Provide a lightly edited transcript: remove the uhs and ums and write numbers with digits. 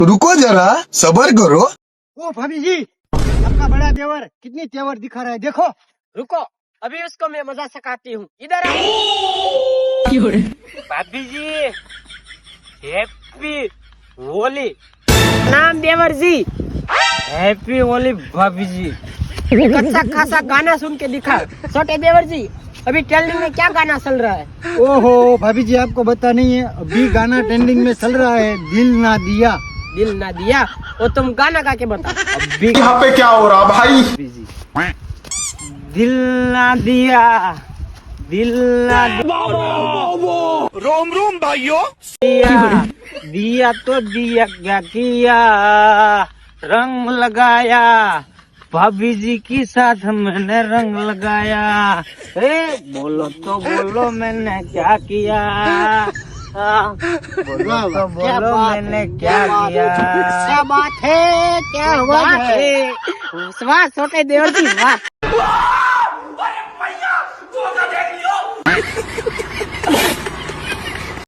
रुको जरा सबर करो। ओ भाभी जी, आपका बड़ा देवर कितनी तेवर दिखा रहा है, देखो। रुको, अभी उसको मैं मजा सिखाती हूँ, इधर आओ। भाभी जी, हैप्पी होली। नाम देवर जी, हैप्पी होली। भाभी जी, अच्छा खासा गाना सुन के दिखा। छोटे देवर जी, अभी ट्रेंडिंग में क्या गाना चल रहा है? ओहो भाभी जी, आपको पता नहीं है, अभी गाना ट्रेंडिंग में चल रहा है, दिल ना दिया। दिल ना दिया, वो तुम गाना गा के बताओ। अभी यहाँ पे क्या हो रहा भाई? जी, दिल ना दिया, दिल ना रोम रोम भाइयों। दिया, दिया तो दिया क्या किया, रंग लगाया, भाभी जी की साथ मैंने रंग लगाया। बोलो तो बोलो मैंने क्या किया, बोलो तो बोलो मैंने क्या किया। क्या बात है, क्या बात है। वाह छोटे देवर जी, वाह।